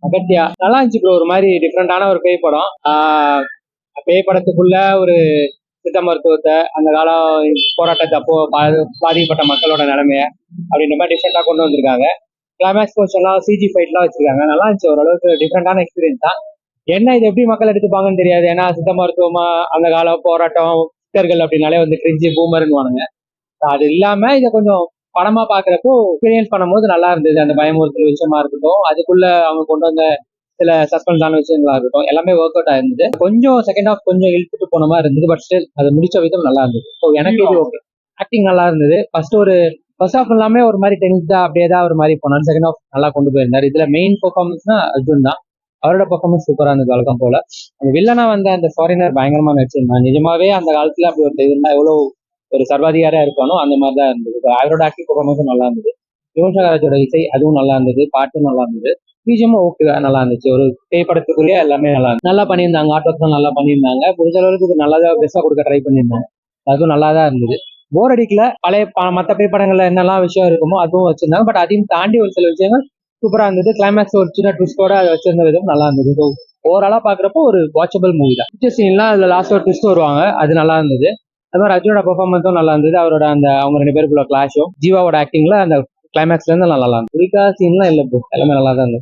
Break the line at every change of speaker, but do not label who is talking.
அகத்தியா நல்லா இருந்துச்சு ப்ரோ. ஒரு மாதிரி டிஃப்ரெண்டான ஒரு பேய் படம். பேய் படத்துக்குள்ள ஒரு சித்த மருத்துவத்தை, அந்த காலம் போராட்டத்தை அப்போ பாதிக்கப்பட்ட மக்களோட நிலைமைய அப்படின்ற மாதிரி டிஃப்ரெண்டா கொண்டு வந்திருக்காங்க. கிளைமேக்ஸ் போர்ஷன்லாம் சிஜி ஃபைட்லாம் வச்சிருக்காங்க. நல்லா இருந்துச்சு, ஓரளவுக்கு டிஃப்ரெண்டான எக்ஸ்பீரியன்ஸ் தான். என்ன இது எப்படி மக்கள் எடுத்துப்பாங்கன்னு தெரியாது. ஏன்னா சித்த மருத்துவமா அந்த கால போராட்டம் சித்தர்கள் அப்படின்னாலே வந்து கிரிஞ்சி பூமர்னு வானுங்க. அது இல்லாம இதை கொஞ்சம் படமா பாக்குறப்போ எக்ஸ்பீரியன்ஸ் பண்ணும்போது நல்லா இருந்தது. அந்த பயமுறுத்தல் விஷயமா இருக்கட்டும், அதுக்குள்ள அவங்க கொண்டு வந்த சில சஸ்பென்ஸான விஷயங்களா இருக்கட்டும், எல்லாமே ஒர்க் அவுட் ஆயிருந்தது. கொஞ்சம் செகண்ட் ஹாஃப் கொஞ்சம் இழுத்துட்டு போன மாதிரி இருந்தது. பட் ஸ்டில் அது முடிச்ச விதம் நல்லா இருந்தது. ஸோ எனக்கு இது ஓகே. ஆக்டிங் நல்லா இருந்தது. ஃபர்ஸ்ட் ஹாஃப் எல்லாமே ஒரு மாதிரி டென்ஸ்டா அப்படியே தான் ஒரு மாதிரி போனாரு. செகண்ட் ஹாஃப் நல்லா கொண்டு போயிருந்தாரு. இதுல மெயின் பெர்ஃபார்மன்ஸ்னா அர்ஜுன் தான். அவரோட பெர்ஃபார்மன்ஸ் சூப்பரா இருந்தது வழக்கம் போல. அந்த வில்லனா வந்த அந்த ஃபாரினர் பயங்கரமா நடிச்சிருந்தாங்க. நிஜமாவே அந்த காலத்துல அப்படி ஒரு இருந்தா எவ்வளவு ஒரு சர்வாதிகாரியா இருப்பானோ அந்த மாதிரி தான் இருந்தது. அவரோட ஆக்டிங் பெர்ஃபார்மன்ஸும் நல்லா இருந்தது. யுவன் சங்கர் ராஜோட இசை அதுவும் நல்லா இருந்தது. பாட்டும் நல்லா இருந்தது. பிஜிஎம் ஓகே, நல்லா இருந்துச்சு. ஒரு பேய் படத்துக்குள்ளேயே எல்லாமே நல்லா பண்ணியிருந்தாங்க. ஆர்ட் ஒர்க்லாம் நல்லா பண்ணியிருந்தாங்க. முடிஞ்ச அளவுக்கு நல்லதா பெஸ்டா கொடுக்க ட்ரை பண்ணியிருந்தாங்க. அதுவும் நல்லா தான் இருந்தது. போர் அடிக்கல. பழைய மற்ற பேய் படங்கள்ல என்னெல்லாம் விஷயம் இருக்குமோ அதுவும் வச்சிருந்தாங்க. பட் அதையும் தாண்டி ஒரு சில விஷயங்கள் சூப்பரா இருந்தது. கிளைமேக்ஸ் ஒரு சின்ன ட்விஸ்டோட அதை வச்சிருந்த விதம் நல்லா இருந்தது. ஸோ ஓவராலா பாக்குறப்போ ஒரு வாட்சபிள் மூவி தான். பிக்சர் சீன்லாம் அதுல லாஸ்ட் ஒரு ட்விஸ்ட் வருவாங்க, அது நல்லா இருந்தது. அது மாதிரி அர்ஜுனோட பெர்ஃபார்மன்ஸும் நல்லா இருந்தது. அவரோட அந்த அவங்க 2 பேருக்குள்ள கிளாஷும் ஜீவாவோட ஆக்டிங்ல அந்த கிளைமேக்ஸ்ல இருந்து நல்லா இருந்தது. குறிக்கா சீன்லாம் இல்லை ப்ரோ, எல்லாமே நல்லா தான் இருந்தது.